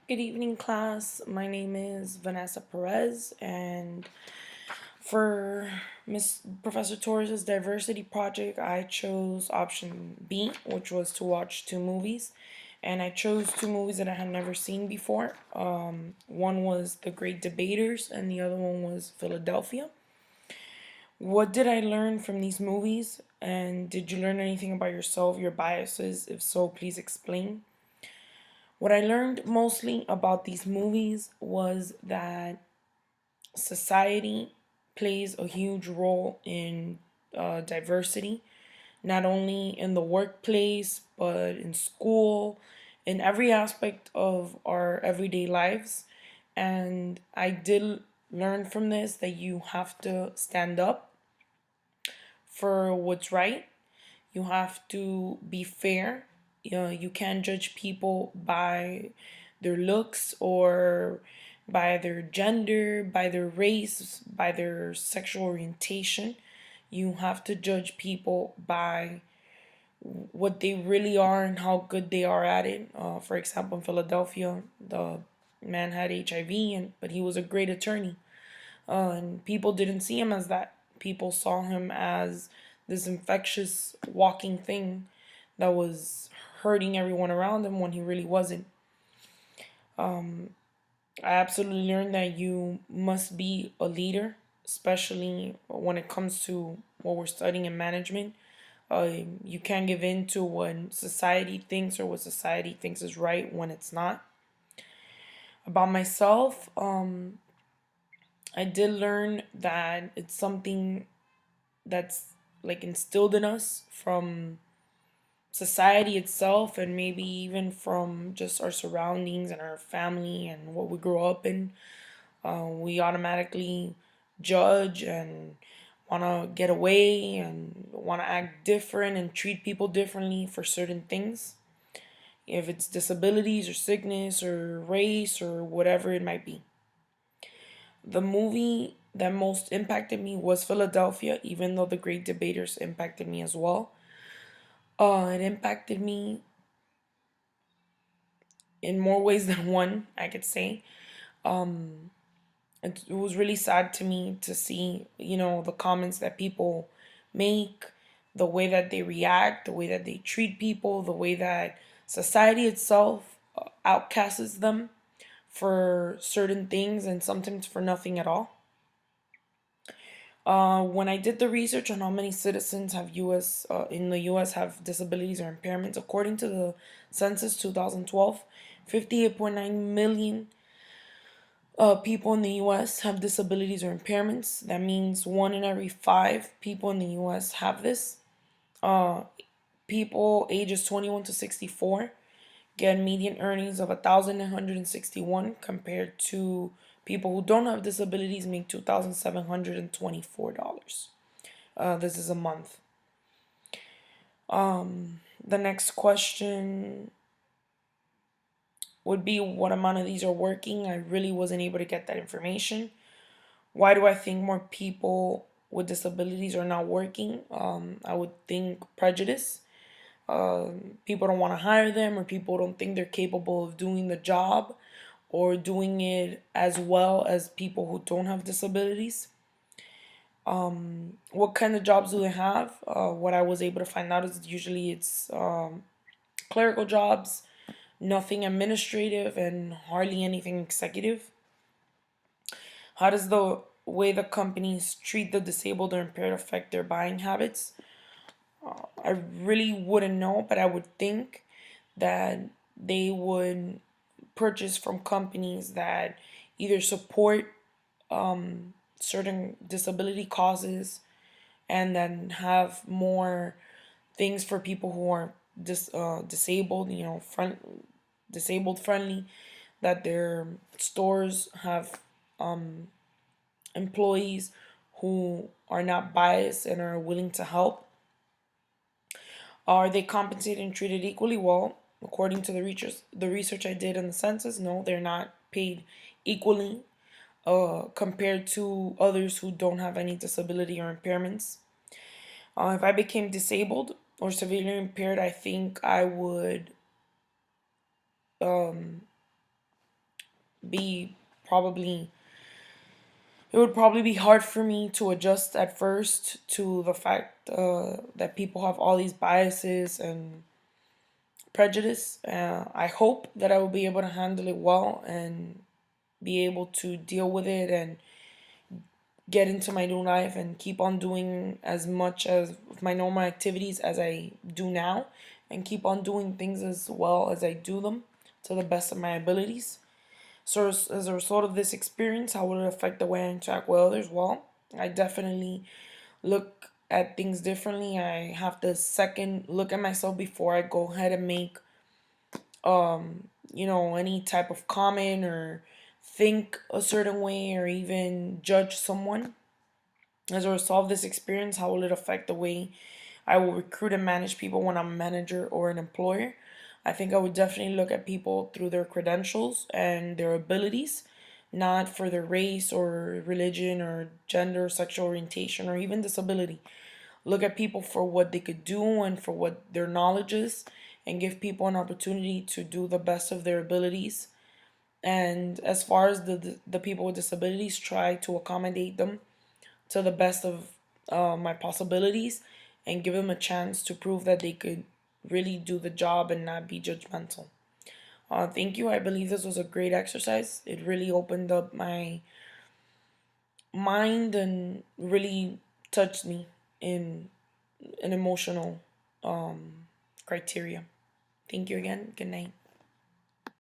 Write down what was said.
Good evening, class. My name is Vanessa Perez, and for Miss Professor Torres's diversity project, I chose option B, which was to watch two movies. And I chose two movies that I had never seen before. One was The Great Debaters, and the other one was Philadelphia. What did I learn from these movies? And did you learn anything about yourself, your biases? If so, please explain. What I learned mostly about these movies was that society plays a huge role in diversity, not only in the workplace, but in school, in every aspect of our everyday lives. And I did learn from this that you have to stand up for what's right. You have to be fair. You can't judge people by their looks or by their gender, by their race, by their sexual orientation. You have to judge people by what they really are and how good they are at it. For example, in Philadelphia, the man had HIV, but he was a great attorney. And people didn't see him as that. People saw him as this infectious walking thing that was hurting everyone around him when he really wasn't. I absolutely learned that you must be a leader, especially when it comes to what we're studying in management. You can't give in to what society thinks or what society thinks is right when it's not. About myself, I did learn that it's something that's like instilled in us from society itself and maybe even from just our surroundings and our family and what we grow up in. We automatically judge and want to get away and want to act different and treat people differently for certain things, if it's disabilities or sickness or race or whatever it might be. The movie that most impacted me was Philadelphia, even though The Great Debaters impacted me as well. It impacted me in more ways than one, I could say. It was really sad to me to see, the comments that people make, the way that they react, the way that they treat people, the way that society itself outcasts them for certain things and sometimes for nothing at all. When I did the research on how many citizens have U.S. In the U.S. have disabilities or impairments, according to the Census 2012, 58.9 million people in the U.S. have disabilities or impairments. That means one in every five people in the U.S. have this. Uh, People ages 21 to 64 get median earnings of 1,961 compared to people who don't have disabilities make $2,724. This is a month. The next question would be what amount of these are working. I really wasn't able to get that information. Why do I think more people with disabilities are not working? I would think prejudice. People don't want to hire them, or people don't think they're capable of doing the job or doing it as well as people who don't have disabilities. What kind of jobs do they have? What I was able to find out is usually it's clerical jobs, nothing administrative, and hardly anything executive. How does the way the companies treat the disabled or impaired affect their buying habits? I really wouldn't know, but I would think that they would purchase from companies that either support certain disability causes and then have more things for people who are disabled, disabled friendly, that their stores have employees who are not biased and are willing to help. Are they compensated and treated equally? Well, according to the research I did in the census, no, they're not paid equally compared to others who don't have any disability or impairments. If I became disabled or severely impaired, I think I would be probably it would probably be hard for me to adjust at first to the fact that people have all these biases and prejudice. I hope that I will be able to handle it well and be able to deal with it and get into my new life and keep on doing as much as my normal activities as I do now and keep on doing things as well as I do them to the best of my abilities. So, as a result of this experience, how will it affect the way I interact with others? Well, I definitely look at things differently. I have to second look at myself before I go ahead and make any type of comment or think a certain way or even judge someone. As a result of this experience, how will it affect the way I will recruit and manage people when I'm a manager or an employer? I think I would definitely look at people through their credentials and their abilities, not for their race or religion or gender, sexual orientation, or even disability. Look at people for what they could do and for what their knowledge is, and give people an opportunity to do the best of their abilities. And as far as the people with disabilities, try to accommodate them to the best of my possibilities and give them a chance to prove that they could really do the job and not be judgmental. Thank you. I believe this was a great exercise. It really opened up my mind and really touched me in an emotional criteria. Thank you again. Good night.